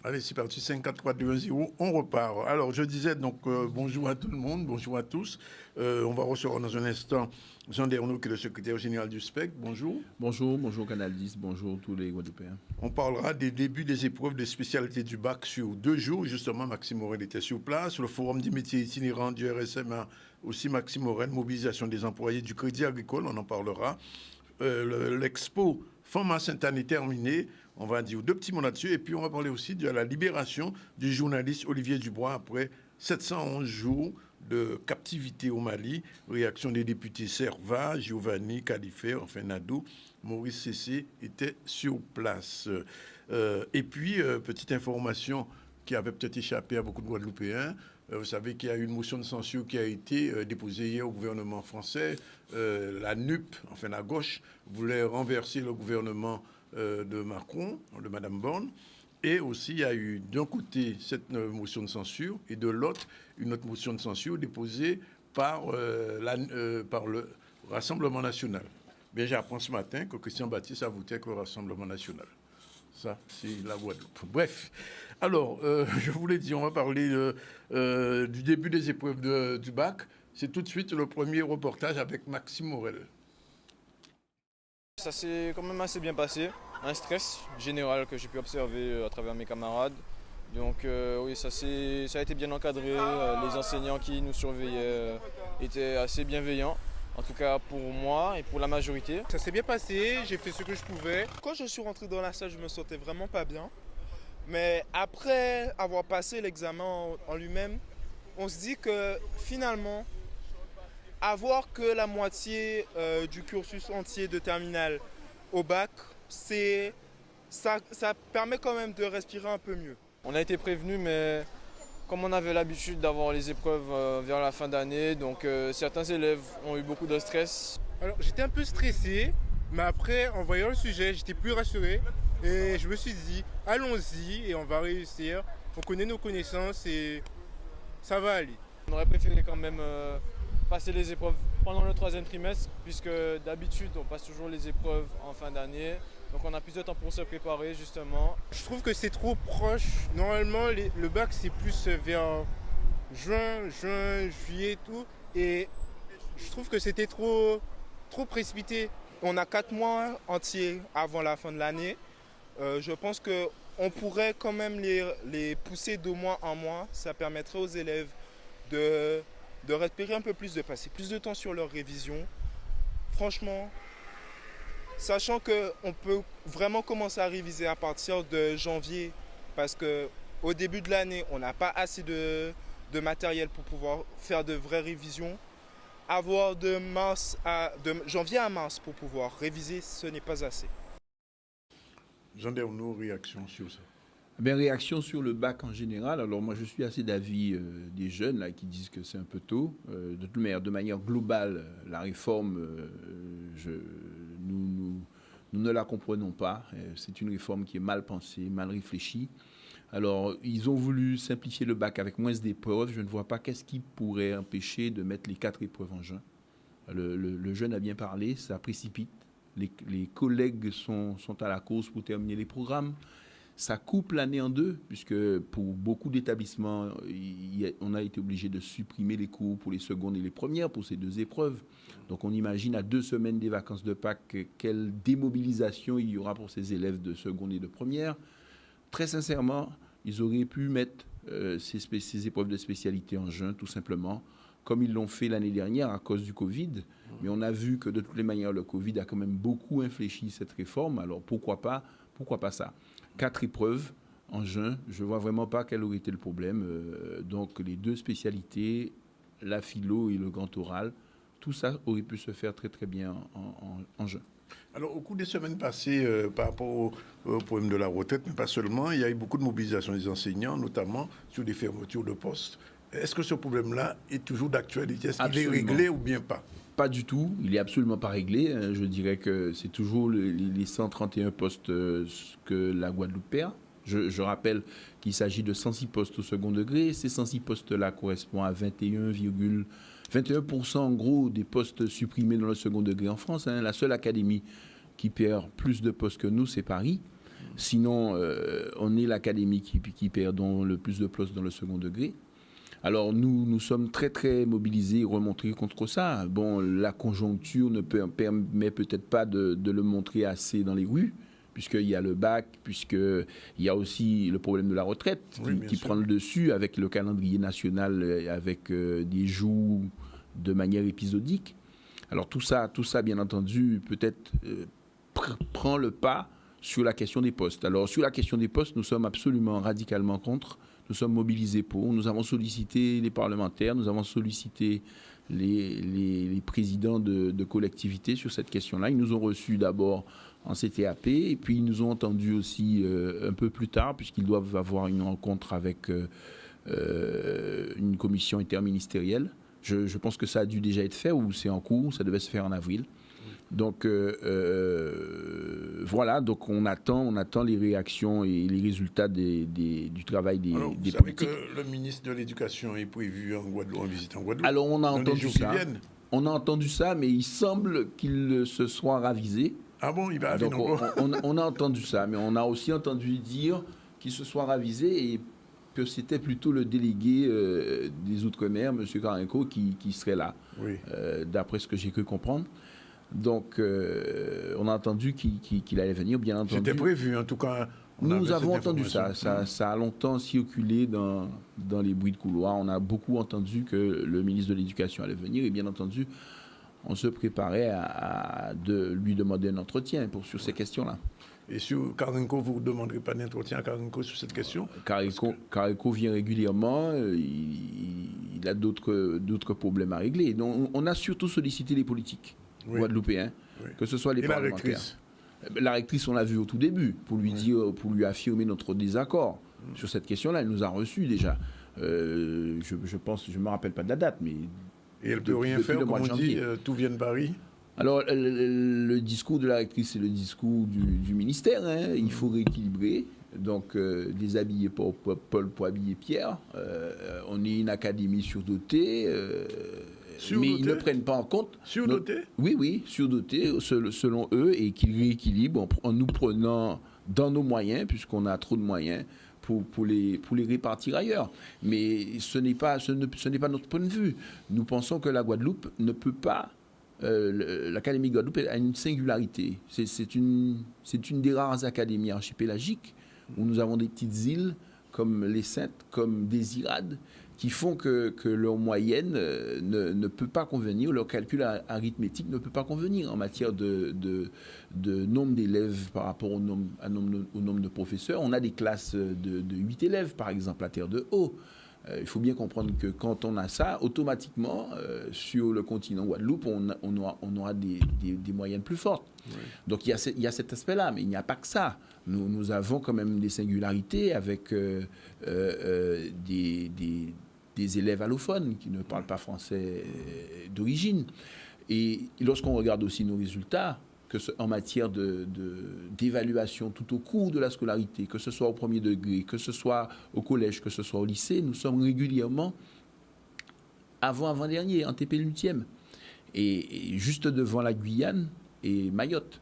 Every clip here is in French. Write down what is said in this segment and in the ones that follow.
Allez, c'est parti, 5, 4, 3, 2, 1, 0, on repart. Alors, je disais donc bonjour à tout le monde, bonjour à tous. On va recevoir dans un instant Jean Dernaud, qui est le secrétaire général du SPEC. Bonjour. Bonjour, bonjour Canal 10, bonjour tous les Guadeloupéens. On parlera des débuts des épreuves de spécialité du bac sur 2 jours. Justement, Maxime Morel était sur place. Le forum des métiers itinérants du RSMA, aussi Maxime Morel, mobilisation des employés du Crédit Agricole, on en parlera. L'expo Femmes Sainte-Anne est terminée. On va dire deux petits mots là-dessus. Et puis, on va parler aussi de la libération du journaliste Olivier Dubois après 711 jours de captivité au Mali. Réaction des députés Serva, Giovanni, Califé, enfin Nadou, Maurice Cessé était sur place. Et puis, petite information qui avait peut-être échappé à beaucoup de Guadeloupéens. Vous savez qu'il y a eu une motion de censure qui a été déposée hier au gouvernement français. La NUP, enfin la gauche, voulait renverser le gouvernement de Macron, de Mme Borne. Et aussi, il y a eu d'un côté cette motion de censure et de l'autre, une autre motion de censure déposée par le Rassemblement national. Bien, j'apprends ce matin que Christian Baptiste a voté avec le Rassemblement national. Ça, c'est la Guadeloupe. Bref, alors, je vous l'ai dit, on va parler du début des épreuves du bac. C'est tout de suite le premier reportage avec Maxime Morel. Ça s'est quand même assez bien passé. Un stress général que j'ai pu observer à travers mes camarades. Donc oui, ça a été bien encadré. Les enseignants qui nous surveillaient étaient assez bienveillants. En tout cas pour moi et pour la majorité. Ça s'est bien passé, j'ai fait ce que je pouvais. Quand je suis rentré dans la salle, je me sentais vraiment pas bien. Mais après avoir passé l'examen en lui-même, on se dit que finalement, avoir que la moitié du cursus entier de terminale au bac, ça permet quand même de respirer un peu mieux. On a été prévenus, mais comme on avait l'habitude d'avoir les épreuves vers la fin d'année, donc certains élèves ont eu beaucoup de stress. Alors j'étais un peu stressé, mais après en voyant le sujet, j'étais plus rassuré. Et je me suis dit, allons-y et on va réussir. On connaît nos connaissances et ça va aller. On aurait préféré quand même passer les épreuves pendant le troisième trimestre, puisque d'habitude on passe toujours les épreuves en fin d'année. Donc on a plus de temps pour se préparer justement. Je trouve que c'est trop proche. Normalement le bac c'est plus vers juin, juillet et tout. Et je trouve que c'était trop précipité. On a 4 mois entiers avant la fin de l'année. Je pense qu'on pourrait quand même les pousser d'au moins un mois. Ça permettrait aux élèves de respirer un peu plus, de passer plus de temps sur leur révision. Franchement, sachant qu'on peut vraiment commencer à réviser à partir de janvier, parce qu'au début de l'année, on n'a pas assez de matériel pour pouvoir faire de vraies révisions. Avoir de janvier à mars pour pouvoir réviser, ce n'est pas assez. Jean Dernaud, réaction sur ça. Bien, réaction sur le bac en général. Alors moi, je suis assez d'avis des jeunes là, qui disent que c'est un peu tôt. De manière globale, la réforme, nous ne la comprenons pas. C'est une réforme qui est mal pensée, mal réfléchie. Alors, ils ont voulu simplifier le bac avec moins d'épreuves. Je ne vois pas qu'est-ce qui pourrait empêcher de mettre les 4 épreuves en juin. Le jeune a bien parlé, ça précipite. Les collègues sont à la course pour terminer les programmes. Ça coupe l'année en deux, puisque pour beaucoup d'établissements, on a été obligé de supprimer les cours pour les secondes et les premières, pour ces 2 épreuves. Donc on imagine à 2 semaines des vacances de Pâques, quelle démobilisation il y aura pour ces élèves de seconde et de première. Très sincèrement, ils auraient pu mettre ces épreuves de spécialité en juin, tout simplement, comme ils l'ont fait l'année dernière à cause du Covid. Mais on a vu que de toutes les manières, le Covid a quand même beaucoup infléchi cette réforme. Alors pourquoi pas ça ? 4 épreuves en juin, je ne vois vraiment pas quel aurait été le problème. Donc les 2 spécialités, la philo et le grand oral, tout ça aurait pu se faire très très bien en juin. Alors, au cours des semaines passées, par rapport au problème de la retraite, mais pas seulement, il y a eu beaucoup de mobilisation des enseignants, notamment sur des fermetures de postes. Est-ce que ce problème-là est toujours d'actualité? Est-ce qu'il est réglé ou bien pas? Pas du tout, il n'est absolument pas réglé. Je dirais que c'est toujours les 131 postes que la Guadeloupe perd. Je rappelle qu'il s'agit de 106 postes au second degré. Ces 106 postes-là correspondent à 21% en gros des postes supprimés dans le second degré en France. La seule académie qui perd plus de postes que nous, c'est Paris. Sinon, on est l'académie qui perdons le plus de place dans le second degré. Alors nous sommes très très mobilisés et remontés contre ça. Bon, la conjoncture ne permet peut-être pas de le montrer assez dans les rues, puisqu'il y a le bac, puisqu'il y a aussi le problème de la retraite qui prend le dessus avec le calendrier national, avec des jours de manière épisodique. Alors tout ça bien entendu, peut-être prend le pas sur la question des postes. Alors sur la question des postes, nous sommes absolument radicalement contre. Nous sommes mobilisés pour. Nous avons sollicité les parlementaires, nous avons sollicité les présidents de collectivités sur cette question-là. Ils nous ont reçus d'abord en CTAP et puis ils nous ont entendus aussi un peu plus tard puisqu'ils doivent avoir une rencontre avec une commission interministérielle. Je pense que ça a dû déjà être fait ou c'est en cours, ça devait se faire en avril. Donc voilà, donc on attend les réactions et les résultats du travail des politiques. Vous savez que le ministre de l'Éducation est prévu en visite en Guadeloupe. Alors on a entendu ça. On a entendu ça, mais il semble qu'il se soit ravisé. Ah bon, il va donc on a entendu ça, mais on a aussi entendu dire qu'il se soit ravisé et que c'était plutôt le délégué des Outre-mer, M. Karenko, qui serait là, d'après ce que j'ai cru comprendre. Donc, on a entendu qu'il allait venir, bien entendu. C'était prévu, en tout cas. Nous avons entendu ça. Ça a longtemps circulé dans les bruits de couloir. On a beaucoup entendu que le ministre de l'Éducation allait venir. Et bien entendu, on se préparait à lui demander un entretien sur ces questions-là. Et sur Karenko, vous ne demanderez pas d'entretien à Karenko sur cette question? Karenko vient régulièrement. Il a d'autres problèmes à régler. Donc, on a surtout sollicité les politiques. Guadeloupéens, que ce soit les parlementaires. La rectrice, on l'a vu au tout début, pour lui affirmer notre désaccord sur cette question-là. Elle nous a reçus déjà. Je pense, je ne me rappelle pas de la date, mais... Et elle ne peut rien faire, comme on dit, tout vient de Paris? Alors, le discours de la rectrice, c'est le discours du ministère. Hein. Il faut rééquilibrer. Donc, déshabiller Paul pour habiller Pierre. On est une académie surdotée. Mais ils ne prennent pas en compte... Surdotée? Oui, surdotée, selon eux, et qu'ils rééquilibrent en nous prenant dans nos moyens, puisqu'on a trop de moyens, pour les répartir ailleurs. Mais ce n'est pas notre point de vue. Nous pensons que la Guadeloupe ne peut pas... l'Académie de Guadeloupe a une singularité. C'est une des rares académies archipélagiques où nous avons des petites îles comme les Saintes, comme des Irades, qui font que leur moyenne ne peut pas convenir, leur calcul arithmétique ne peut pas convenir en matière de nombre d'élèves par rapport au nombre de professeurs. On a des classes de 8 élèves, par exemple, à Terre de Haut. Il faut bien comprendre que quand on a ça, automatiquement, sur le continent Guadeloupe, on aura des moyennes plus fortes. Oui. Donc il y a cet aspect-là, mais il n'y a pas que ça. Nous avons quand même des singularités avec des élèves allophones qui ne parlent pas français d'origine. Et lorsqu'on regarde aussi nos résultats, en matière d'évaluation tout au cours de la scolarité, que ce soit au premier degré, que ce soit au collège, que ce soit au lycée, nous sommes régulièrement avant-dernier, antépénultième. Et juste devant la Guyane et Mayotte.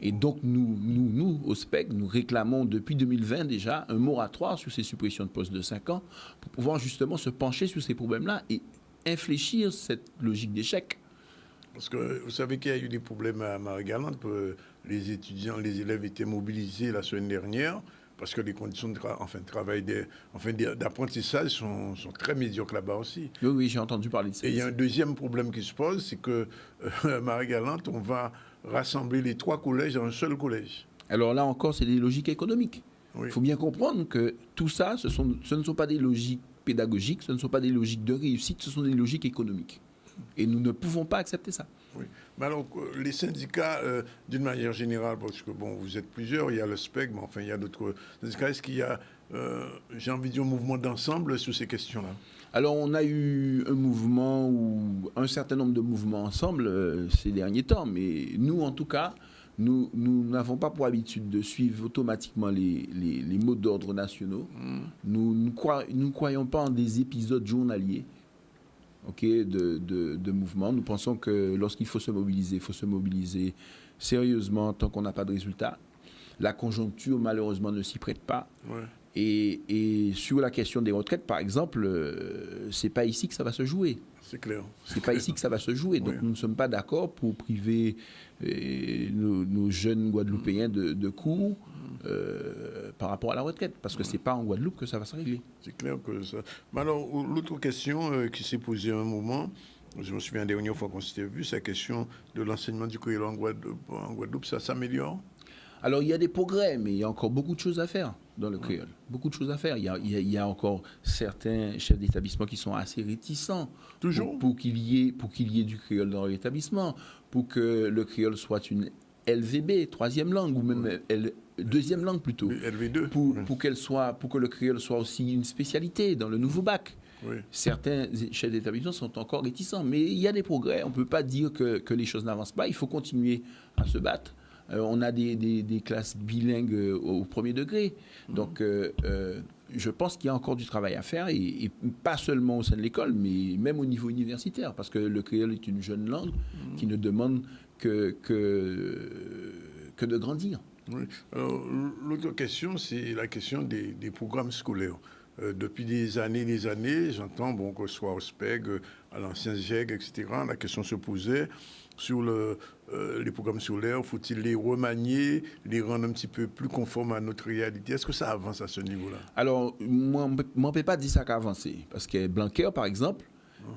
Et donc, nous, au SPEC, nous réclamons depuis 2020 déjà un moratoire sur ces suppressions de postes de 5 ans pour pouvoir justement se pencher sur ces problèmes-là et infléchir cette logique d'échec. Parce que vous savez qu'il y a eu des problèmes à Marie-Galante. Les étudiants, les élèves étaient mobilisés la semaine dernière parce que les conditions d'apprentissage sont très médiocres là-bas aussi. Oui, j'ai entendu parler de ça. Et il y a un deuxième problème qui se pose, c'est que Marie-Galante, on va rassembler les 3 collèges dans un seul collège. Alors là encore, c'est des logiques économiques. Il faut bien comprendre que tout ça, ce ne sont pas des logiques pédagogiques, ce ne sont pas des logiques de réussite, ce sont des logiques économiques. Et nous ne pouvons pas accepter ça. Oui. Mais alors, les syndicats, d'une manière générale, parce que bon, vous êtes plusieurs, il y a le SPEC, mais enfin, il y a d'autres syndicats. Est-ce qu'il y a, j'ai envie de dire, un mouvement d'ensemble sur ces questions-là? Alors, on a eu un mouvement ou un certain nombre de mouvements ensemble ces derniers temps, mais nous, en tout cas, nous n'avons pas pour habitude de suivre automatiquement les mots d'ordre nationaux. Nous ne croyons pas en des épisodes journaliers. De mouvement. Nous pensons que lorsqu'il faut se mobiliser sérieusement tant qu'on n'a pas de résultat. La conjoncture, malheureusement, ne s'y prête pas. Ouais. Et sur la question des retraites, par exemple, c'est pas ici que ça va se jouer. C'est clair. C'est pas ici que ça va se jouer. Donc, Oui. nous ne sommes pas d'accord pour priver nos jeunes Guadeloupéens de cours par rapport à la retraite. Parce que c'est pas en Guadeloupe que ça va se régler. C'est clair que ça. Mais alors, l'autre question qui s'est posée à un moment, je me souviens la dernière fois qu'on s'était vu, c'est la question de l'enseignement du créole en Guadeloupe, ça s'améliore? Alors, il y a des progrès, mais il y a encore beaucoup de choses à faire dans le créole. Beaucoup de choses à faire. Il y a encore certains chefs d'établissement qui sont assez réticents. Toujours. Pour qu'il y ait du créole dans l'établissement, pour que le créole soit une LVB, troisième langue, ou même deuxième langue plutôt. LV2. Pour que le créole soit aussi une spécialité dans le nouveau bac. Oui. Certains chefs d'établissement sont encore réticents, mais il y a des progrès. On ne peut pas dire que les choses n'avancent pas. Il faut continuer à se battre. On a des classes bilingues au premier degré. Donc, je pense qu'il y a encore du travail à faire, et pas seulement au sein de l'école, mais même au niveau universitaire, parce que le créole est une jeune langue qui ne demande que de grandir. Oui. Alors, l'autre question, c'est la question des programmes scolaires. Depuis des années, j'entends, que ce soit au SPEG, à l'ancien GEG, etc., la question se posait sur les programmes scolaires, faut-il les remanier, les rendre un petit peu plus conformes à notre réalité? Est-ce que ça avance à ce niveau-là? Alors, moi, je ne peux pas dire ça qu'a avancé. Parce que Blanquer, par exemple,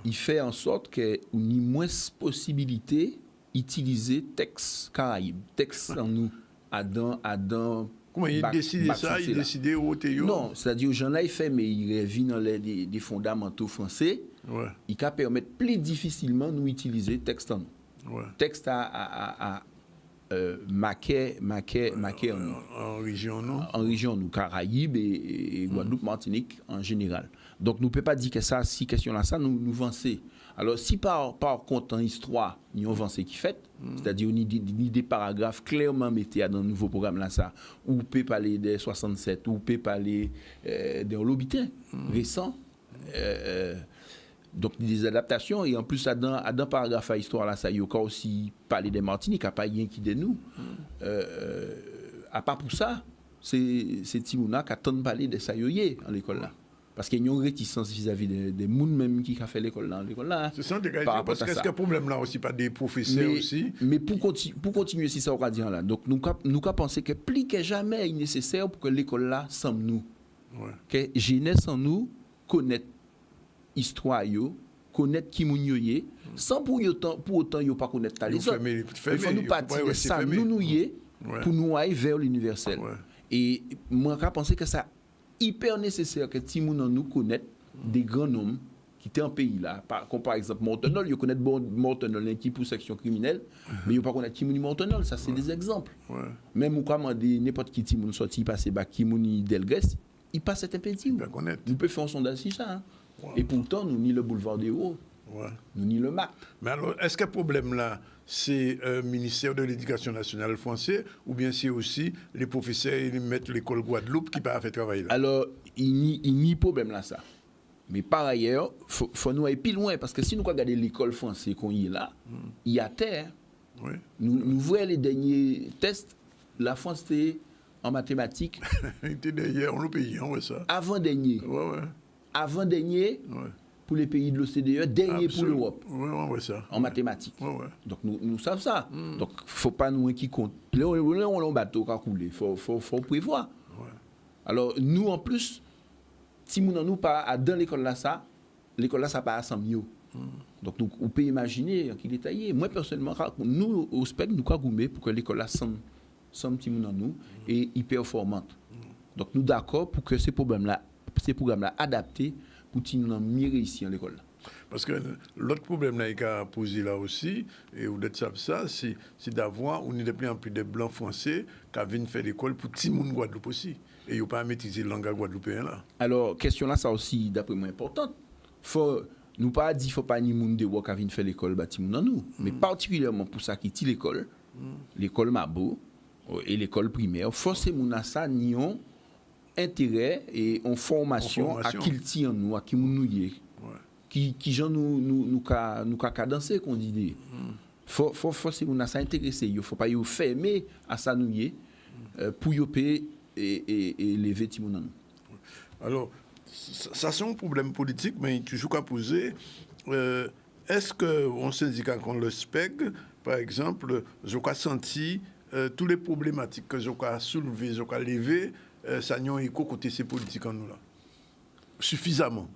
il fait en sorte qu'il y ait moins possibilité d'utiliser texte Caraïbes, texte en nous, Adam. Comment il décide ça? Il décide au Théo? Non, c'est-à-dire, j'en ai fait, mais il revient dans des fondamentaux français. Ouais. Il peut permettre plus difficilement nous utiliser texte en nous. Ouais. Texte à maquet en nous. En région, non? En région, nous, Caraïbes et Guadeloupe, Martinique en général. Donc, nous ne pouvons pas dire que ça, si question là, ça, nous avancer. Alors, si par contre, en histoire, nous avancer qui fait, c'est-à-dire, ni des paragraphes clairement mettés dans le nouveau programme là, ça, ou on peut parler des 67, ou on peut parler des Lobitins récents, donc des adaptations, et en plus, dans paragraphe à histoire là, ça, il y a aussi parler des Martiniques, à pas rien qui de nous. À part pour ça, c'est Timouna qui attend de parler de ça en l'école là. Parce qu'il y a une réticence vis-à-vis des gens même qui ont fait l'école là. C'est ça, parce qu'est-ce qu'il y a un problème là aussi, pas des professeurs aussi? Mais pour continuer, si ça va dire là, donc nous avons pensé que plus que jamais il est nécessaire pour que l'école là semble nous. Ouais. Que jeunesse en nous connaître histoire, connaître qui moun yo yé, sans pour autant yo pas connaître les autres. Il faut nous partir de ça, nous yé, pour nous aller vers l'universel. Ouais. Et moi, je pense que ça hyper nécessaire que tout le monde nous connaisse des grands noms qui étaient en pays là. Comme par exemple Mortenol, ils connaissent Mortenol qui pour section criminelle, mais ils ne connaissent pas Timouni Mortenol. Ça, c'est des exemples. Ouais. Même ou comment n'importe qui Timouni sorti passer par Timouni Delgrès, il passe cet impétit. Nous pouvons faire un sondage sur ça. Hein. Ouais. Et pourtant, nous ni le boulevard des Hauts, nous ni le MAC. Mais alors, est-ce que le problème là, c'est le ministère de l'Éducation nationale français, ou bien c'est aussi les professeurs et les maîtres de l'école Guadeloupe qui peuvent faire travail là? Alors, il n'y a pas problème là, ça. Mais par ailleurs, il faut nous aller plus loin, parce que si nous regardons l'école française qu'on y est là, il y a terre. Oui. Nous voyons les derniers tests, la France était en mathématiques. Il était derrière, on le pays, on voit ça. Avant-dernier. Ouais. Avant-dernier. Ouais. Pour les pays de l'OCDE, dernier pour l'Europe. Oui, ça. En mathématiques. Ouais. Donc, nous savons ça. Donc, il ne faut pas nous qui compte. Là, on a un bateau qui a coulé. Il faut prévoir. Ouais. Alors, nous, en plus, si nous n'avons pas dans l'école là, ça pas à 100 mieux. Donc, on peut imaginer qu'il est taillé. Moi, personnellement, nous, au SPEC, nous avons gommé pour que l'école là somme petit nous et hyper performante. Donc, nous d'accord pour que ces programmes-là adaptés pour que nous mieux réussir à l'école. Parce que l'autre problème qu'il a posé là aussi, et vous êtes ça, c'est d'avoir, on est de plus en plus de blancs français qui viennent faire l'école pour tout le monde Guadeloupe aussi. Et ils n'ont pas à maîtriser le langage guadeloupéen là. Alors, question là, ça aussi, d'après moi, importante. Nous pas dit qu'il ne faut pas ni monde de qui viennent faire l'école bâtiment dans nous. Mais particulièrement pour ça qui est l'école, l'école Mabo et l'école primaire, forcément à ça, ni on intérêt et en formation à qui le tient nous, à qui nous y qui gens nous cadencer qu'on dit faut forcément à ça intéresser, il faut pas y fermer à ça nous y pour y payer et lever Timonan. Alors, ça c'est un problème politique, mais il est toujours qu'à poser. Est-ce qu'on syndicat comme le SPEG, par exemple, j'ai senti toutes les problématiques que j'ai soulevées, j'ai levées, ça n'y a écho côté ces politiques en nous là? Suffisamment.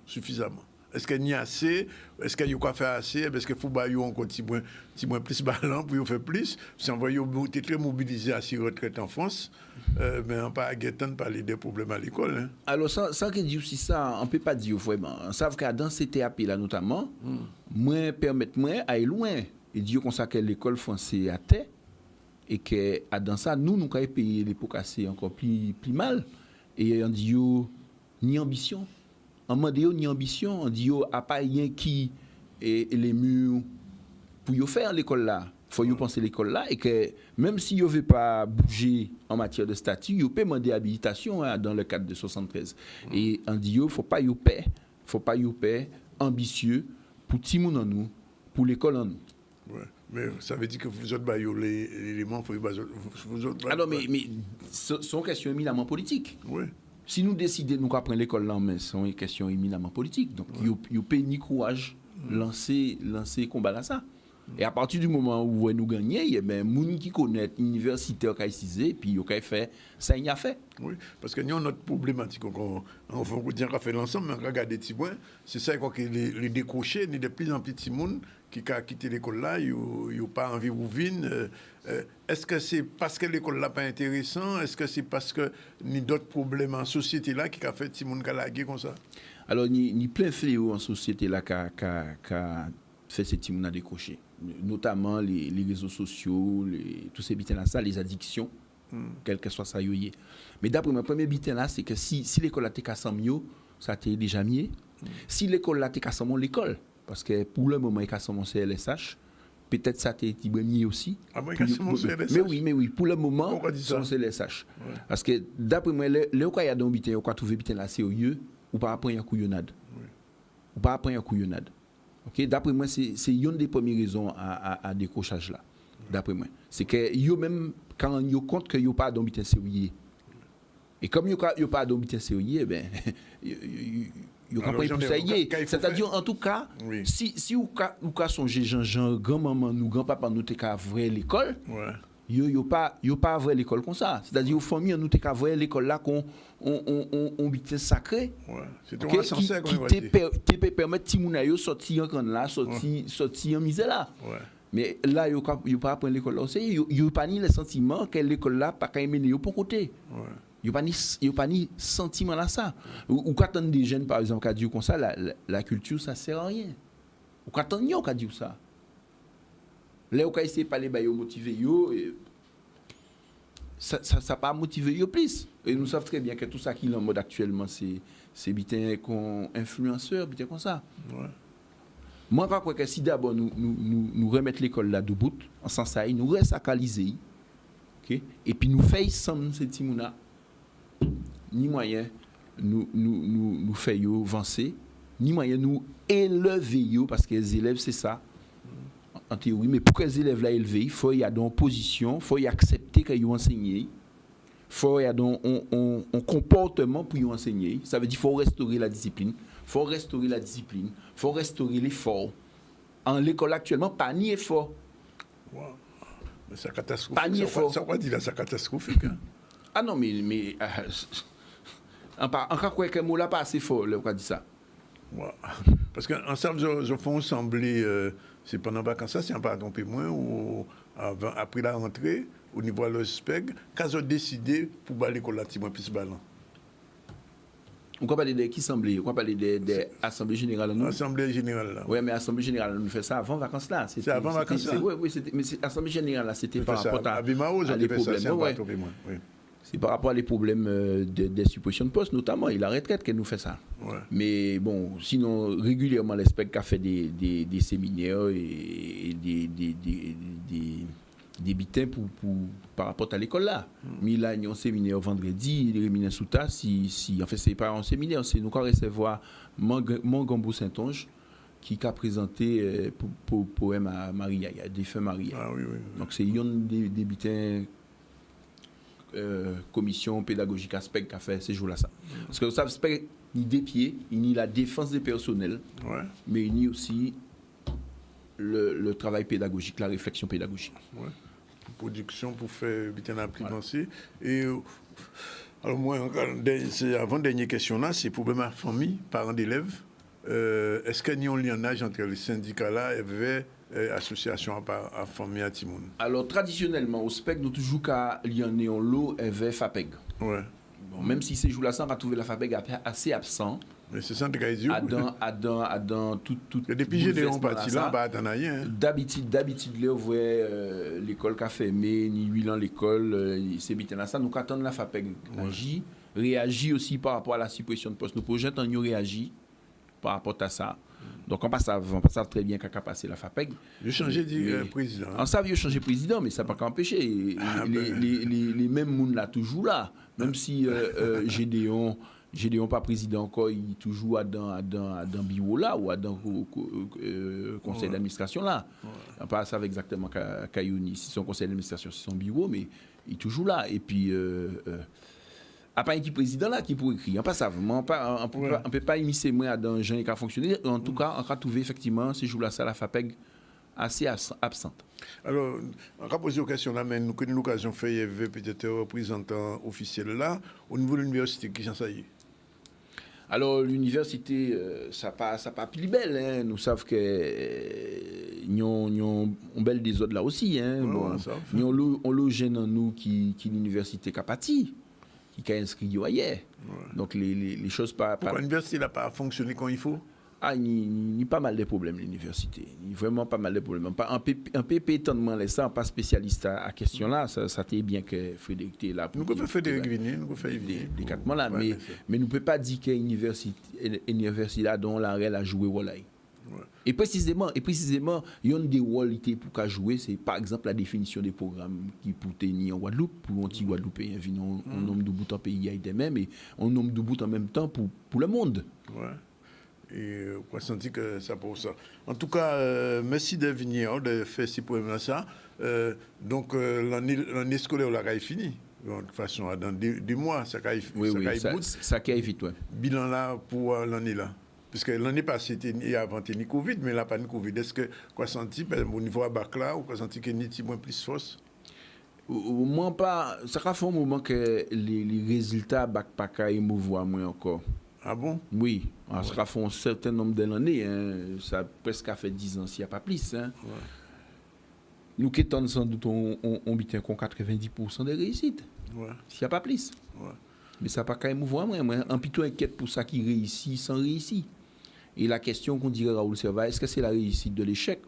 Est-ce qu'il y a assez? Est-ce qu'il y a quoi faire assez? Est-ce qu'il faut bailler encore petit moins plus ballon pour faire plus? Si on voit que très mobilisé à ces retraites en France, mais on pas de parler des problèmes à l'école. Hein. Alors, ça qui dit aussi ça, on ne peut pas dire vraiment. On sait que dans ces TAP là notamment, moi permettre moi aller loin et dire qu'on sait que l'école française à terre et que dans ça nous avons payé les pots cassés encore plus mal et on dit ni ambition. On demande ni ambition, on dit a pas rien qui et les murs pour yo faire l'école là. Faut yo penser l'école là et que même si yo veut pas bouger en matière de statut, yo peut demander habilitation dans le cadre de 73. Et on dit faut pas yo paix ambitieux pour tout monde en nous, pour l'école en nous. Ouais. Mais ça veut dire que vous autres l'élément faut vous autres. Alors mais c'est une question éminemment politique. Oui. Si nous décidons nous prendre l'école là en main, c'est une question éminemment politique. Donc, il peut ni courage lancer combat là ça. Et à partir du moment où nous gagnons, il y a des gens qui connaissent l'université qui a décidé, puis qui a fait, ça y a fait. Oui, parce que nous avons notre problématique. On va dire qu'on fait l'ensemble, mais regardez petit point, c'est ça que les décrochés, ni de plus en plus de monde qui a quitté l'école là, ils n'ont pas envie de revenir. Est-ce que c'est parce que l'école là pas intéressant? Est-ce que c'est parce que ni d'autres problèmes en société là qui a fait petit monde laguer comme ça? Alors ni plein fléau en société là qui a fait ces petits monde à décrocher, notamment les réseaux sociaux, tous ces bitins là, ça, les addictions, quel que soit ça yoyé. Mais d'après mon premier bitin là, c'est que si l'école a été cassée mieux, ça t'est déjà mieux. Si l'école a été cassée l'école, parce que pour le moment il casse mon CLSH. Peut-être ça t'est mieux aussi. Ah bon, il casse mon CLSH. Mais oui, pour le moment, c'est mon CLSH. Ouais. Parce que d'après moi, le cas y a dans bitin, on a trouvé bitin là, c'est au lieu ou pas apprendre un couillonnade. Ou pas apprendre un couillonnade. OK, d'après moi, c'est une des premières raisons à décrochage là. D'après moi, c'est que yo même quand yo compte que yo pas dans bitin sérieux. Et comme yo pas dans bitin sérieux, ben yo pas pour ça y est. C'est-à-dire en tout cas, oui. si ou ka songer Jean grand-maman nous grand-papa nous t'es qu'à vrai l'école. Ouais. Yo pas vrai l'école comme ça. C'est-à-dire aux familles nous t'es qu'à vrai l'école là qu'on on bitin sacré. Ouais. C'est tout sincère qui te permettre Timouna yo sortir en là, sortir en misère là. Ouais. Mais là yo pas apprendre l'école là aussi, yo pas ni le sentiment que l'école là pas qu'à mener yo pour côté. Ouais. Il n'y a pas ni sentiment là ça. Ou quand on des jeunes par exemple qui disent comme ça la culture ça sert à rien. Ou quand on y a qui dit ça. Là on essaie de parler ba yo motiver yo ça pas motiver yo plus. Et nous savons très bien que tout ça qui est en mode actuellement c'est bitin qu'on influenceur bitin comme ça. Ouais. Moi je crois que si d'abord nous remettre l'école là debout en sens ça nous resacraliser. OK et puis nous faire ensemble ces petits mouna ni moyen nous faire avancer, ni moyen nous élever parce que les élèves c'est ça en théorie, mais pour que les élèves là élevés, il faut y a dans position, faut y accepter qu'ils enseigner, faut y a dans un comportement pour y enseigner, ça veut dire faut restaurer la discipline, faut restaurer l'effort. En l'école actuellement pas ni effort. Wow. Mais c'est catastrophique. Pas ni effort. Ça va dire là c'est catastrophique. Hein? Ah non, mais encore quoi que mot là pas assez fort, là, on dit ça. Wow. Parce qu'ensemble, je fais sembler, c'est pendant les vacances, c'est pas trompé moins, ou après la rentrée, au niveau de l'OSPEG, quand ils ont décidé pour aller l'école là, moins plus ballon. On va parler de qui semblait, on va parler de l'Assemblée générale. L'Assemblée générale là. Oui, mais l'Assemblée générale, nous fait ça avant vacances là. C'est avant vacances là. Oui, mais l'Assemblée générale là, c'était par rapport à les problèmes. Oui. C'est par rapport à les problèmes des suppressions de postes, notamment, et la retraite qu'elle nous fait ça. Ouais. Mais bon, sinon, régulièrement, l'ESPEC a fait des séminaires et des bitins par rapport à l'école là. Mais là, il y a un séminaire vendredi, il est sous tas. En fait, c'est pas un séminaire, c'est nous allons recevoir Mangambo Saint-Onge qui a présenté pour poème à Maria, il y a défunt Maria. Ah oui. Donc, c'est un des bitins commission pédagogique ASPEC qui a fait ces jours-là ça. Parce que ça ASPEC ni des pieds, il nie la défense des personnels, mais il nie aussi le travail pédagogique, la réflexion pédagogique. Ouais. Pour production, pour faire bien apprivoiser. Et alors moi, avant-dernière question là, c'est problème à famille, parents d'élèves. Est-ce qu'il y a un lionnage entre les syndicats là et l'association à famille à Timoun? Alors traditionnellement, au SPEC, nous toujours qu'à lianer en lot avec FAPEG. Ouais. Bon, même si ces jours-là, on a trouvé la FAPEG assez absent. Mais c'est ça que je Adam, tout. Depuis que j'ai parti là, bah, t'en as rien. D'habitude, là, on voit l'école qui a fermé, ni 8 ans l'école, c'est bien là. Ça, nous attendons la FAPEG réagit aussi par rapport à la suppression de poste. Nos projets, on réagit par rapport à ça. Donc, on passe très bien quand on a passé la FAPEG. Je changé de président. On savait changer de président, mais ça n'a pas empêché. Les mêmes gens là, toujours là. Même si Gédéon pas président encore, il est toujours dans bureau là ou dans conseil d'administration là. On pas savait exactement Kayouni, si son conseil d'administration, si son bureau, mais il est toujours là. Et puis à part un petit président là qui pourrait écrire, on pas ça vraiment, on peut pas immiscer moi dans gens qui a fonctionné. En tout cas, on a trouvé effectivement ces jours-là ça la FAPEG assez absente. Alors, on va poser une question là, mais nous avons l'occasion de faire peut-être un représentant officiel là, au niveau de l'université, qui ça y est? Alors, l'université, ça pas plus belle. Hein. Nous savons que nous avons belle des autres là aussi. Hein. Bon, on loge dans nous qui l'université qui a pâti, qui a inscrit ailleurs. Donc, les choses pas. Pourquoi l'université n'a pas fonctionné comme il faut? Il y a pas mal de problèmes, l'université. Il y a vraiment pas mal de problèmes. Un PP étonnement laissant, pas spécialiste à question là, ça t'est bien que Frédéric est là. Nous pouvons faire Frédéric venir, nous pouvons faire des 4 mois là, mais nous ne pouvons pas dire que l'université là dont la réelle a joué rôle. Et précisément, il y a des rôles pour jouer, c'est par exemple la définition des programmes qui pour tenir en Guadeloupe, pour un petit Guadeloupéen, on nomme de bout en pays haïtien, mais on nomme de bout en même temps pour le monde. Ouais. Et on senti que ça pour ça. En tout cas, merci de venir, de faire ces problèmes ça. Donc, l'année scolaire là est finie. De toute façon, dans 2 mois, ça a ça a vite, ouais. Bilan là pour l'année là. Parce que l'année passée, il y a avant ni Covid, mais là, pas ni Covid. Est-ce que quoi senti au niveau à bac là, ou quoi senti qu'il y a moins plus force? Au moins pas. Ça fait un moment que les résultats bac pas émouvoir moins encore. Ah bon? Oui, on se fait un certain nombre d'années. Hein. Ça a presque fait 10 ans, s'il n'y a pas plus. Hein. Ouais. Nous qui sommes sans doute, on bite 90% de réussite. Ouais. S'il n'y a pas plus. Ouais. Mais ça n'a pas quand même mouvoir. Moi, un plutôt inquiète pour ça qui réussit sans réussir. Et la question qu'on dirait Raoul Serva, est-ce que c'est la réussite de l'échec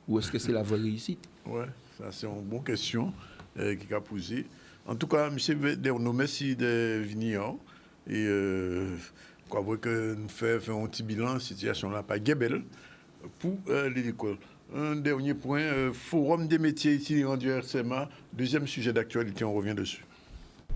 ou est-ce que c'est la vraie réussite? Oui, ça c'est une bonne question qui a posée. En tout cas, M. Derno, merci de venir. Et quoi que nous faisons un petit bilan, situation là pas guébelle pour l'école. Un dernier point, Forum des métiers itinérants du RCMA, deuxième sujet d'actualité, on revient dessus.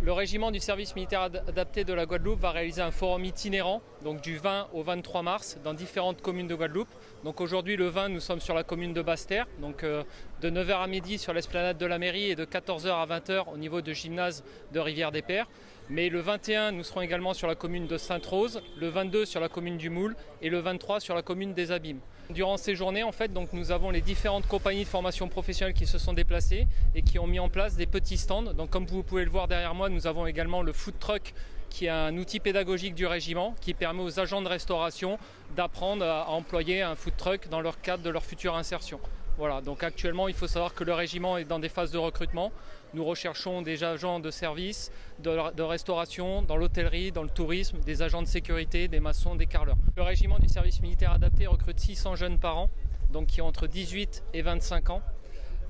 Le régiment du service militaire adapté de la Guadeloupe va réaliser un forum itinérant donc du 20 au 23 mars dans différentes communes de Guadeloupe. Donc aujourd'hui le 20 nous sommes sur la commune de Basse-Terre, donc de 9h à midi sur l'esplanade de la mairie et de 14h à 20h au niveau du gymnase de Rivière-des-Pères. Mais le 21 nous serons également sur la commune de Sainte-Rose, le 22 sur la commune du Moule et le 23 sur la commune des Abîmes. Durant ces journées, en fait, donc, nous avons les différentes compagnies de formation professionnelle qui se sont déplacées et qui ont mis en place des petits stands. Donc, comme vous pouvez le voir derrière moi, nous avons également le food truck qui est un outil pédagogique du régiment qui permet aux agents de restauration d'apprendre à employer un food truck dans leur cadre de leur future insertion. Voilà, donc actuellement, il faut savoir que le régiment est dans des phases de recrutement. Nous recherchons des agents de service, de restauration, dans l'hôtellerie, dans le tourisme, des agents de sécurité, des maçons, des carreleurs. Le régiment du service militaire adapté recrute 600 jeunes par an, donc qui ont entre 18 et 25 ans.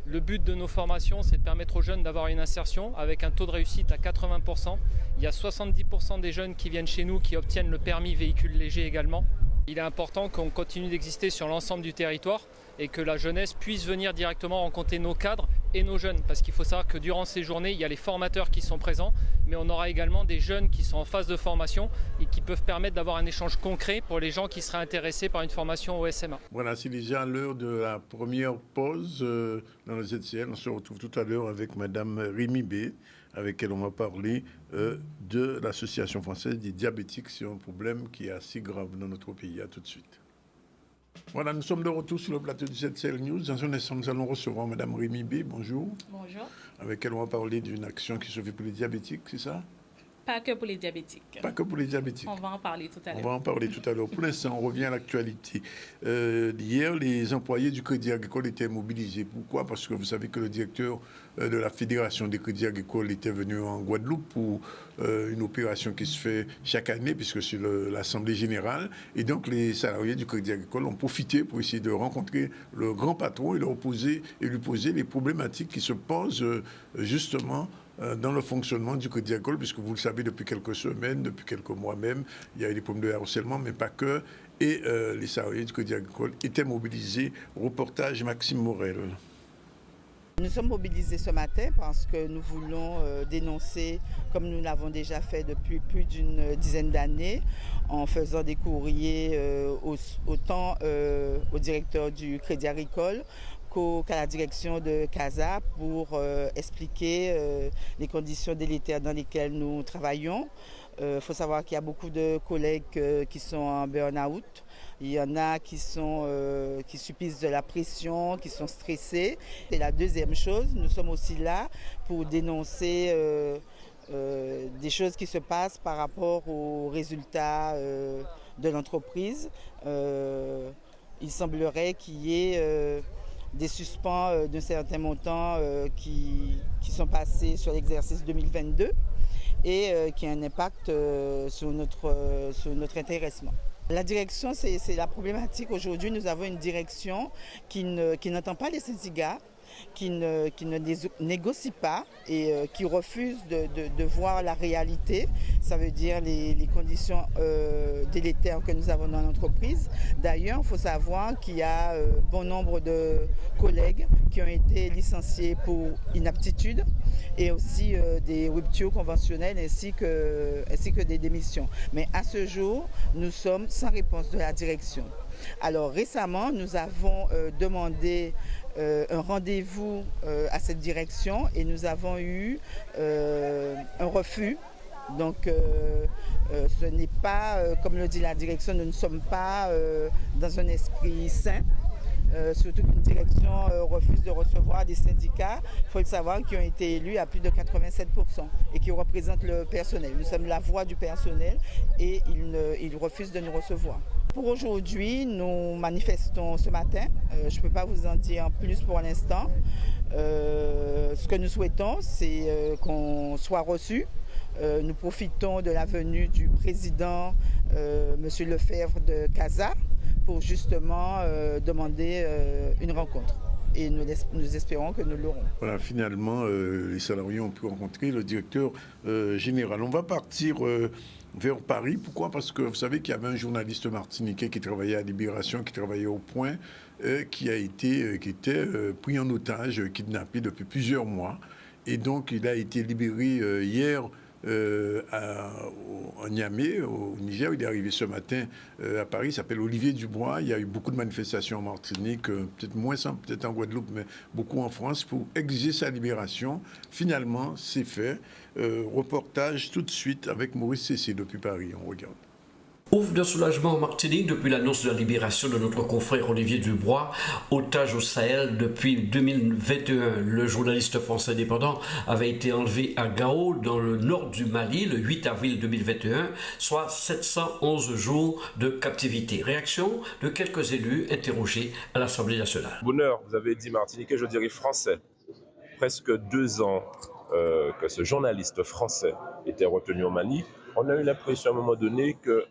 Le but de nos formations, c'est de permettre aux jeunes d'avoir une insertion avec un taux de réussite à 80%. Il y a 70% des jeunes qui viennent chez nous qui obtiennent le permis véhicule léger également. Il est important qu'on continue d'exister sur l'ensemble du territoire et que la jeunesse puisse venir directement rencontrer nos cadres et nos jeunes. Parce qu'il faut savoir que durant ces journées, il y a les formateurs qui sont présents, mais on aura également des jeunes qui sont en phase de formation et qui peuvent permettre d'avoir un échange concret pour les gens qui seraient intéressés par une formation au SMA. Voilà, c'est déjà l'heure de la première pause dans le ZCL. On se retrouve tout à l'heure avec Mme Rémi B, avec elle on va parler de l'Association française des diabétiques. C'est un problème qui est assez grave dans notre pays. À tout de suite. Voilà, nous sommes de retour sur le plateau du 7CL News. Dans un instant, nous allons recevoir Mme Rémi B. Bonjour. Bonjour. Avec elle on va parler d'une action qui se fait pour les diabétiques, c'est ça? Pas que pour les diabétiques. Pas que pour les diabétiques. On va en parler tout à l'heure. On va en parler tout à l'heure. Pour l'instant, on revient à l'actualité. Hier, les employés du Crédit Agricole étaient mobilisés. Pourquoi? Parce que vous savez que le directeur de la Fédération des Crédits Agricoles était venu en Guadeloupe pour une opération qui se fait chaque année, puisque c'est l'Assemblée Générale. Et donc, les salariés du Crédit Agricole ont profité pour essayer de rencontrer le grand patron et lui poser les problématiques qui se posent justement dans le fonctionnement du Crédit Agricole, puisque vous le savez, depuis quelques semaines, depuis quelques mois même, il y a eu des problèmes de harcèlement, mais pas que. Et les salariés du Crédit Agricole étaient mobilisés. Reportage Maxime Morel. Nous sommes mobilisés ce matin parce que nous voulons dénoncer, comme nous l'avons déjà fait depuis plus d'une dizaine d'années, en faisant des courriers autant au directeur du Crédit Agricole qu'à la direction de CASA pour expliquer les conditions délétères dans lesquelles nous travaillons. Faut savoir qu'il y a beaucoup de collègues qui sont en burn-out. Il y en a qui subissent de la pression, qui sont stressés. Et la deuxième chose, nous sommes aussi là pour dénoncer des choses qui se passent par rapport aux résultats de l'entreprise. Il semblerait qu'il y ait des suspens d'un certain montant qui sont passés sur l'exercice 2022 et qui a un impact sur notre intéressement. La direction, c'est la problématique. Aujourd'hui, nous avons une direction qui n'entend pas les syndicats, qui ne négocie pas et qui refuse de voir la réalité. Ça veut dire les conditions délétères que nous avons dans l'entreprise. D'ailleurs, il faut savoir qu'il y a bon nombre de collègues qui ont été licenciés pour inaptitude et aussi des ruptures conventionnelles ainsi que des démissions. Mais à ce jour, nous sommes sans réponse de la direction. Alors récemment, nous avons demandé un rendez-vous à cette direction et nous avons eu un refus. Donc ce n'est pas, comme le dit la direction, nous ne sommes pas dans un esprit sain. Surtout qu'une direction refuse de recevoir des syndicats, il faut le savoir, qui ont été élus à plus de 87% et qui représentent le personnel. Nous sommes la voix du personnel et ils refusent de nous recevoir. Pour aujourd'hui, nous manifestons ce matin. Je ne peux pas vous en dire plus pour l'instant. Ce que nous souhaitons, c'est qu'on soit reçus. Nous profitons de la venue du président, M. Lefebvre de CASA, pour justement demander une rencontre. Et nous espérons que nous l'aurons. Voilà, finalement, les salariés ont pu rencontrer le directeur général. On va partir vers Paris. Pourquoi? Parce que vous savez qu'il y avait un journaliste martiniquais qui travaillait à Libération, qui travaillait au Point, qui était pris en otage, kidnappé depuis plusieurs mois. Et donc, il a été libéré hier en Niamey, au Niger. Il est arrivé ce matin à Paris. Il s'appelle Olivier Dubois. Il y a eu beaucoup de manifestations en Martinique, peut-être moins, peut-être en Guadeloupe, mais beaucoup en France, pour exiger sa libération. Finalement, c'est fait. Reportage tout de suite avec Maurice Cessé depuis Paris. On regarde. Ouf de soulagement en Martinique depuis l'annonce de la libération de notre confrère Olivier Dubois, otage au Sahel depuis 2021. Le journaliste français indépendant avait été enlevé à Gao, dans le nord du Mali, le 8 avril 2021, soit 711 jours de captivité. Réaction de quelques élus interrogés à l'Assemblée nationale. Bonheur, vous avez dit martiniquais, je dirais français. Presque 2 ans que ce journaliste français était retenu au Mali. On a eu l'impression à un moment donné que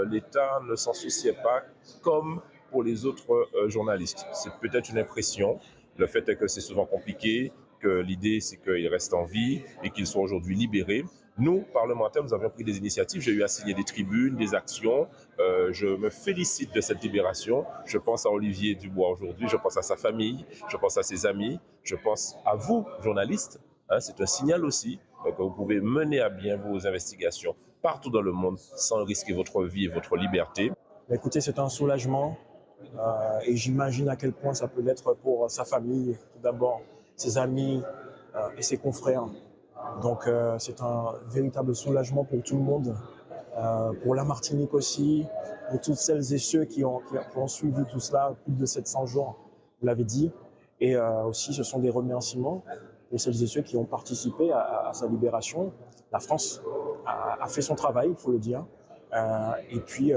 l'État ne s'en souciait pas comme pour les autres journalistes. C'est peut-être une impression. Le fait est que c'est souvent compliqué, que l'idée c'est qu'ils restent en vie et qu'ils soient aujourd'hui libérés. Nous, parlementaires, nous avons pris des initiatives. J'ai eu à signer des tribunes, des actions. Je me félicite de cette libération. Je pense à Olivier Dubois aujourd'hui, je pense à sa famille, je pense à ses amis, je pense à vous, journalistes. C'est un signal aussi que vous pouvez mener à bien vos investigations partout dans le monde sans risquer votre vie et votre liberté. Écoutez, c'est un soulagement et j'imagine à quel point ça peut l'être pour sa famille, tout d'abord ses amis et ses confrères. Donc c'est un véritable soulagement pour tout le monde, pour la Martinique aussi, pour toutes celles et ceux qui ont suivi tout cela, plus de 700 jours, vous l'avez dit. Et aussi, ce sont des remerciements pour celles et ceux qui ont participé à sa libération. La France a fait son travail, il faut le dire. Et puis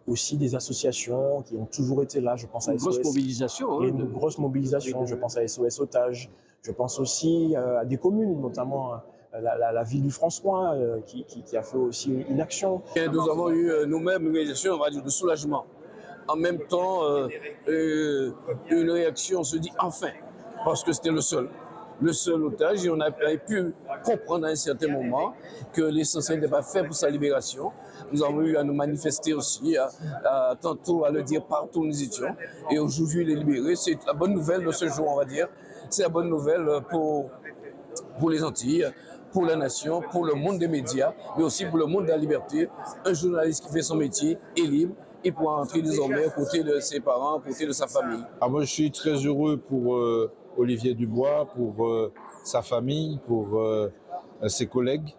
aussi des associations qui ont toujours été là. Je pense à SOS. Grosse mobilisation. Il y a une grosse mobilisation. Je pense à SOS Otages. Je pense aussi à des communes, notamment la ville du François, qui a fait aussi une action. Et nous avons eu nous-mêmes une réaction, on va dire, de soulagement. En même temps, une réaction, on se dit enfin, parce que c'était le seul otage, et on avait pu comprendre à un certain moment que l'essentiel n'était pas fait pour sa libération. Nous avons eu à nous manifester aussi, tantôt à le dire partout où nous étions, et aujourd'hui il est libéré. C'est la bonne nouvelle de ce jour, on va dire. C'est la bonne nouvelle pour les Antilles, pour la nation, pour le monde des médias, mais aussi pour le monde de la liberté. Un journaliste qui fait son métier est libre. Il pourra entrer désormais aux côtés de ses parents, aux côtés de sa famille. Moi, je suis très heureux pour Olivier Dubois, pour sa famille, pour ses collègues,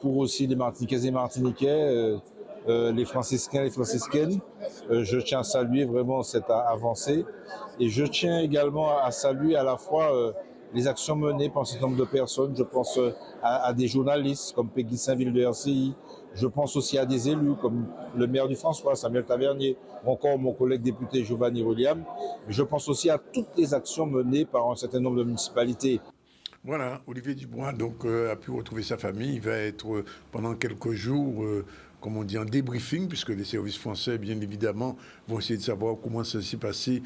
pour aussi les Martiniquaises et Martiniquais, les franciscains et les franciscaines. Je tiens à saluer vraiment cette avancée. Et je tiens également à saluer à la fois les actions menées par un certain nombre de personnes. Je pense à des journalistes comme Peggy Saint-Ville de RCI. Je pense aussi à des élus comme le maire du François, Samuel Tavernier, ou encore mon collègue député Giovanni William. Je pense aussi à toutes les actions menées par un certain nombre de municipalités. Voilà, Olivier Dubois donc, a pu retrouver sa famille. Il va être pendant quelques jours, comme on dit, en débriefing, puisque les services français, bien évidemment, vont essayer de savoir comment ça s'est passé,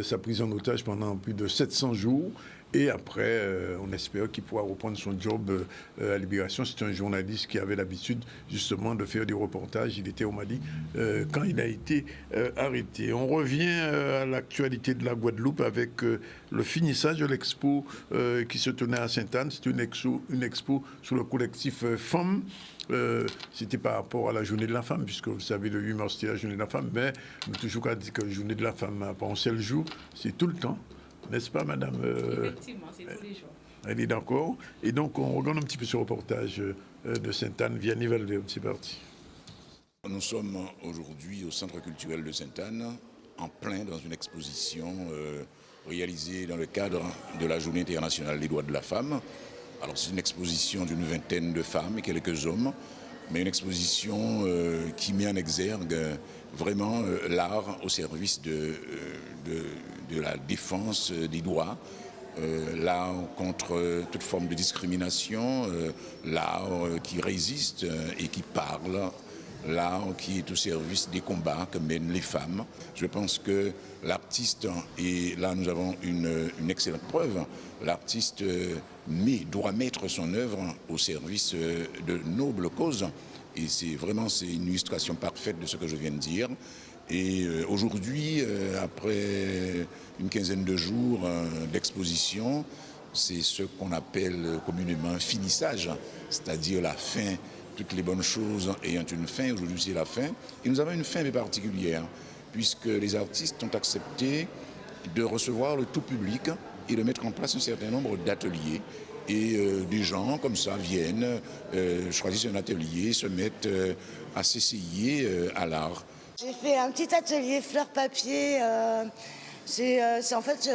sa prise en otage pendant plus de 700 jours. Et après, on espère qu'il pourra reprendre son job à Libération. C'est un journaliste qui avait l'habitude justement de faire des reportages. Il était au Mali quand il a été arrêté. On revient à l'actualité de la Guadeloupe avec le finissage de l'expo qui se tenait à Sainte-Anne. C'est une expo sous le collectif Femmes. C'était par rapport à la journée de la femme, puisque vous savez, le 8 mars, c'était la journée de la femme. Mais on a toujours qu'à dire que la journée de la femme, pas un seul jour, c'est tout le temps. N'est-ce pas, madame Effectivement, c'est tous les jours. Elle est d'accord. Et donc, on regarde un petit peu ce reportage de Sainte-Anne, Vianney Valverde. C'est parti. Nous sommes aujourd'hui au Centre culturel de Sainte-Anne, en plein dans une exposition réalisée dans le cadre de la Journée internationale des droits de la femme. Alors, c'est une exposition d'une vingtaine de femmes et quelques hommes, mais une exposition qui met en exergue vraiment l'art au service de la défense des droits, l'art contre toute forme de discrimination, l'art qui résiste et qui parle, l'art qui est au service des combats que mènent les femmes. Je pense que l'artiste, et là nous avons une excellente preuve, l'artiste doit mettre son œuvre au service de nobles causes. Et c'est une illustration parfaite de ce que je viens de dire. Et aujourd'hui, après une quinzaine de jours d'exposition, c'est ce qu'on appelle communément un finissage, c'est-à-dire la fin. Toutes les bonnes choses ayant une fin, aujourd'hui c'est la fin. Et nous avons une fin particulière, puisque les artistes ont accepté de recevoir le tout public et de mettre en place un certain nombre d'ateliers. Et des gens comme ça viennent, choisissent un atelier, se mettent à s'essayer à l'art. J'ai fait un petit atelier fleurs-papier. C'est en fait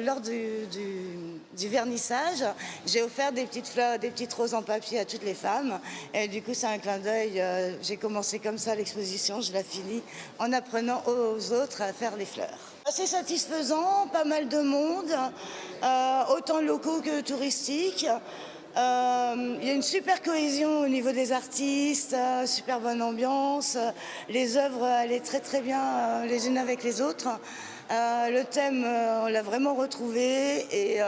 lors du vernissage, j'ai offert des petites fleurs, des petites roses en papier à toutes les femmes. Et du coup, c'est un clin d'œil. J'ai commencé comme ça l'exposition, je la finis en apprenant aux autres à faire les fleurs. C'est satisfaisant, pas mal de monde, autant locaux que touristiques. Il y a une super cohésion au niveau des artistes, super bonne ambiance. Les œuvres allaient très très bien les unes avec les autres. Le thème, on l'a vraiment retrouvé et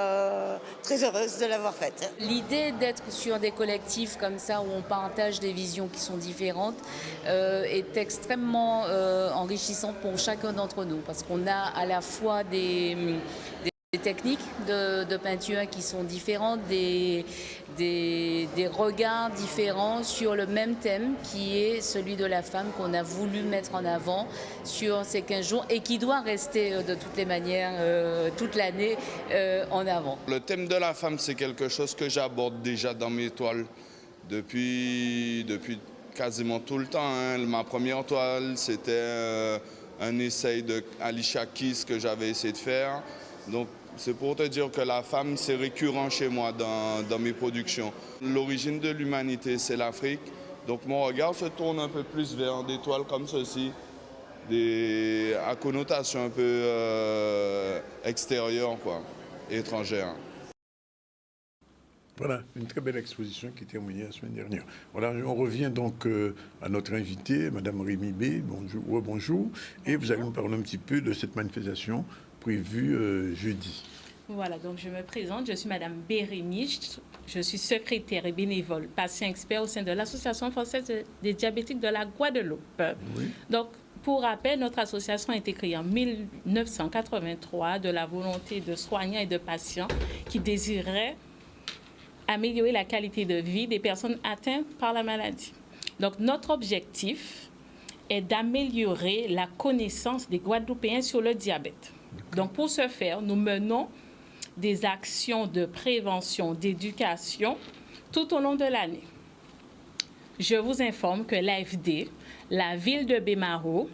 très heureuse de l'avoir faite. L'idée d'être sur des collectifs comme ça où on partage des visions qui sont différentes est extrêmement enrichissante pour chacun d'entre nous parce qu'on a à la fois des techniques de peinture qui sont différentes, des regards différents sur le même thème qui est celui de la femme qu'on a voulu mettre en avant sur ces 15 jours et qui doit rester de toutes les manières toute l'année en avant. Le thème de la femme, c'est quelque chose que j'aborde déjà dans mes toiles depuis quasiment tout le temps. Hein. Ma première toile, c'était un essai de Alicia Keys que j'avais essayé de faire. Donc, c'est pour te dire que la femme, c'est récurrent chez moi dans mes productions. L'origine de l'humanité, c'est l'Afrique. Donc, mon regard se tourne un peu plus vers des toiles comme ceci, à connotation un peu extérieure, quoi, étrangère. Voilà, une très belle exposition qui était terminée la semaine dernière. Voilà, on revient donc à notre invitée, Madame Rémi B. Bonjour, bonjour. Et vous allez nous parler un petit peu de cette manifestation prévue jeudi. Voilà, donc je me présente, je suis Madame Bérémy, je suis secrétaire et bénévole, patient expert au sein de l'Association française des diabétiques de la Guadeloupe. Oui. Donc, pour rappel, notre association a été créée en 1983 de la volonté de soignants et de patients qui désiraient améliorer la qualité de vie des personnes atteintes par la maladie. Donc, notre objectif est d'améliorer la connaissance des Guadeloupéens sur le diabète. Donc, pour ce faire, nous menons des actions de prévention, d'éducation tout au long de l'année. Je vous informe que l'AFD, la ville de Bémaro,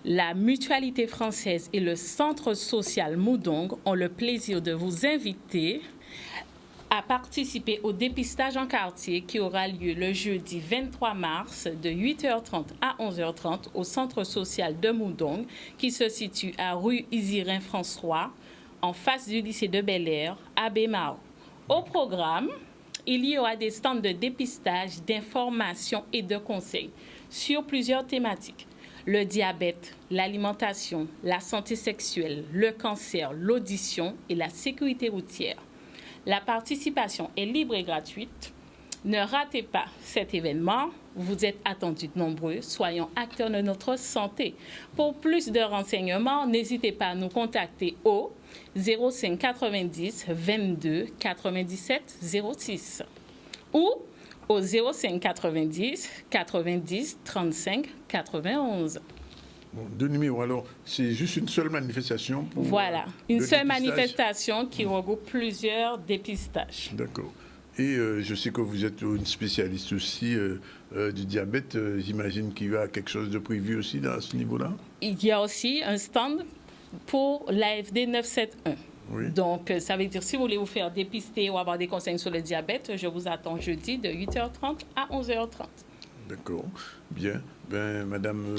la Mutualité française et le Centre social Moudong ont le plaisir de vous inviter à participer au dépistage en quartier qui aura lieu le jeudi 23 mars de 8h30 à 11h30 au centre social de Moudong qui se situe à rue Isirin-François en face du lycée de Bel-Air à Bémaro. Au programme, il y aura des stands de dépistage, d'information et de conseils sur plusieurs thématiques. Le diabète, l'alimentation, la santé sexuelle, le cancer, l'audition et la sécurité routière. La participation est libre et gratuite. Ne ratez pas cet événement. Vous êtes attendus nombreux. Soyons acteurs de notre santé. Pour plus de renseignements, n'hésitez pas à nous contacter au 05 90 22 97 06 ou au 05 90 90 35 91. Bon, deux numéros. Alors, c'est juste une seule manifestation pour voilà, une seule dépistage. Manifestation qui regroupe plusieurs dépistages. D'accord. Et je sais que vous êtes une spécialiste aussi du diabète. J'imagine qu'il y a quelque chose de prévu aussi à ce niveau-là. Il y a aussi un stand pour l'AFD 971. Oui. Donc, ça veut dire, si vous voulez vous faire dépister ou avoir des conseils sur le diabète, je vous attends jeudi de 8h30 à 11h30. D'accord. Bien. Ben, Madame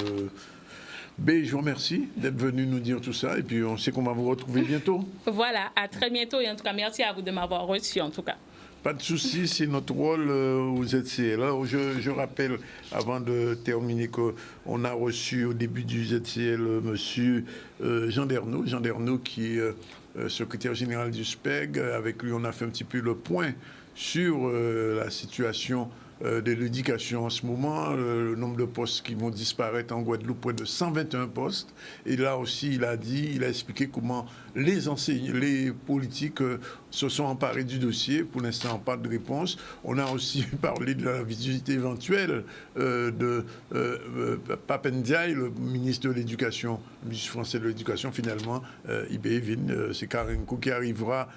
B, je vous remercie d'être venue nous dire tout ça. Et puis, on sait qu'on va vous retrouver bientôt. Voilà. À très bientôt. Et en tout cas, merci à vous de m'avoir reçu, en tout cas. Pas de souci, c'est notre rôle aux ZCL. Alors, je rappelle, avant de terminer, qu'on a reçu au début du ZCL M. Jean Dernaud, qui est secrétaire général du SPEG. Avec lui, on a fait un petit peu le point sur la situation de l'éducation en ce moment, le nombre de postes qui vont disparaître en Guadeloupe, près de 121 postes. Et là aussi, il a expliqué comment les enseignants, les politiques se sont emparés du dossier. Pour l'instant, pas de réponse. On a aussi parlé de la visite éventuelle de Papendiaï, le ministre de l'Éducation, le ministre français de l'Éducation. Finalement, c'est Karenko qui arrivera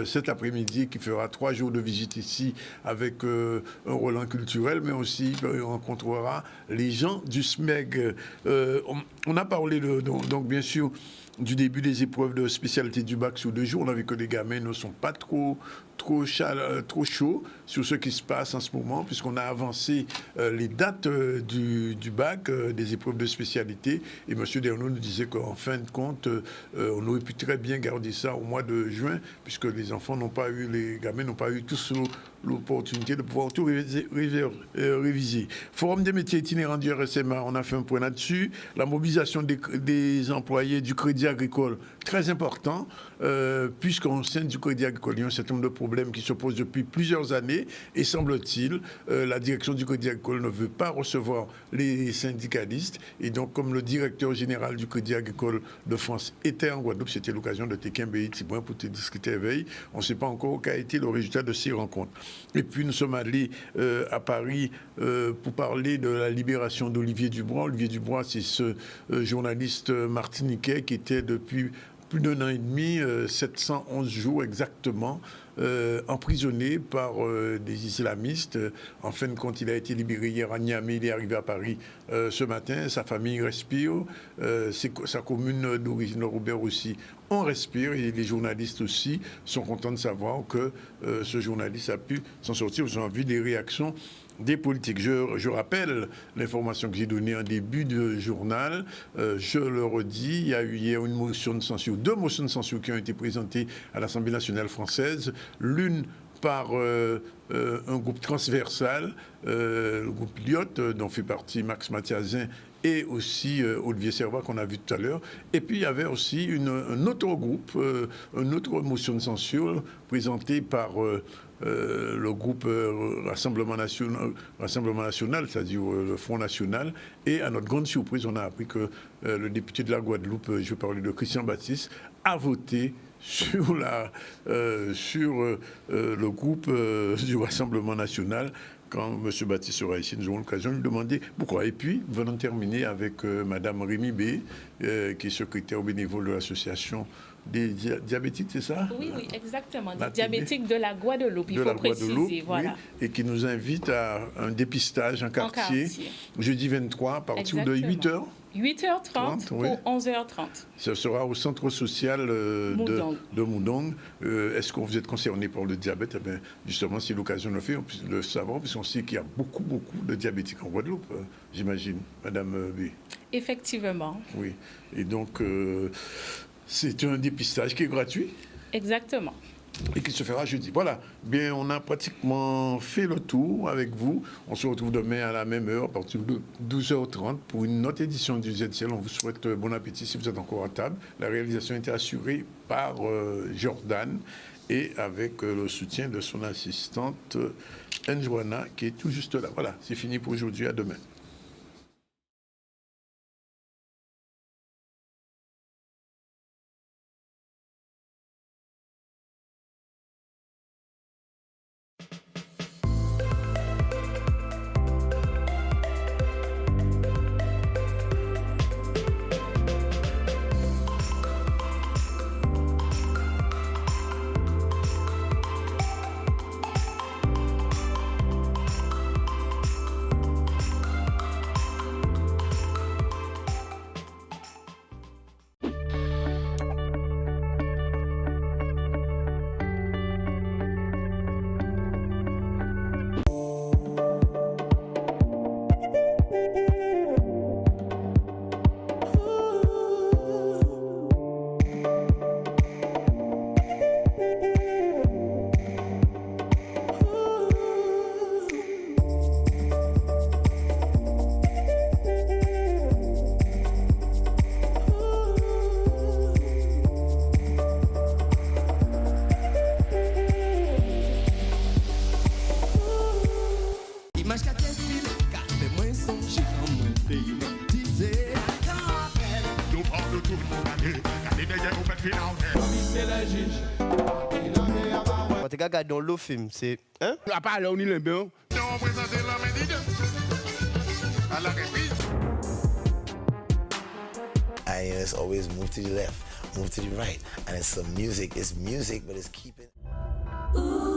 cet après-midi, qui fera 3 jours de visite ici avec un Roland culturel, mais aussi on rencontrera les gens du SMEG. On a parlé donc bien sûr du début des épreuves de spécialité du bac sur 2 jours. On a vu que les gamins ne sont pas trop chauds sur ce qui se passe en ce moment, puisqu'on a avancé les dates du bac, des épreuves de spécialité. Et M. Dernaud nous disait qu'en fin de compte, on aurait pu très bien garder ça au mois de juin, puisque les gamins n'ont pas eu tous l'opportunité de pouvoir tout réviser. Forum des métiers itinérants du RSMA, on a fait un point là-dessus. La mobilisation des employés du Crédit Agricole, très important, puisqu'au sein du Crédit Agricole, il y a un certain nombre de problème qui se pose depuis plusieurs années et semble-t-il, la direction du Crédit Agricole ne veut pas recevoir les syndicalistes et donc comme le directeur général du Crédit Agricole de France était en Guadeloupe, c'était l'occasion de Tequin-Béi Tibouin pour te discuter avec. On ne sait pas encore quel a été le résultat de ces rencontres. Et puis nous sommes allés à Paris pour parler de la libération d'Olivier Dubois. Olivier Dubois, c'est ce journaliste martiniquais qui était depuis plus d'un an et demi, 711 jours exactement, emprisonné par des islamistes. En fin de compte, il a été libéré hier à Niamey, il est arrivé à Paris ce matin. Sa famille respire, sa commune d'origine, Robert aussi, on respire et les journalistes aussi sont contents de savoir que ce journaliste a pu s'en sortir. Vous avez vu des réactions des politiques. Je rappelle l'information que j'ai donnée en début de journal. Je le redis, il y a eu hier une motion de censure, 2 motions de censure qui ont été présentées à l'Assemblée nationale française. L'une par un groupe transversal, le groupe Lyot, dont fait partie Max Mathiazin et aussi Olivier Servat qu'on a vu tout à l'heure. Et puis il y avait aussi un autre groupe, une autre motion de censure présentée par le groupe Rassemblement National, c'est-à-dire le Front National. Et à notre grande surprise, on a appris que le député de la Guadeloupe, je vais parler de Christian Baptiste, a voté sur le groupe du Rassemblement National. Quand M. Baptiste sera ici, nous aurons l'occasion de lui demander pourquoi. Et puis, venons terminer avec Mme Rémi B, qui est secrétaire bénévole de l'association des diabétiques, c'est ça? Oui, exactement. Des diabétiques de la Guadeloupe, il faut préciser. Voilà. Oui, et qui nous invite à un dépistage en quartier, jeudi 23, à partir de 8h. 8h30 pour 11h30. Ce sera au centre social de Moudong. Est-ce que vous êtes concerné par le diabète? Eh bien, justement, c'est l'occasion de le faire, on puisse le savoir, puisqu'on sait qu'il y a beaucoup de diabétiques en Guadeloupe, j'imagine, Madame B. Effectivement. Oui. Et donc, c'est un dépistage qui est gratuit? Exactement. Et qui se fera jeudi. Voilà, bien, on a pratiquement fait le tour avec vous. On se retrouve demain à la même heure, à partir de 12h30, pour une autre édition du ZCL. On vous souhaite bon appétit si vous êtes encore à table. La réalisation a été assurée par Jordan et avec le soutien de son assistante Njwana, qui est tout juste là. Voilà, c'est fini pour aujourd'hui. À demain. Dans le film, c'est hein? À part là, on y l'a bien. It's always move to the left, move to the right, and it's some music. It's music, but it's keeping. Ooh.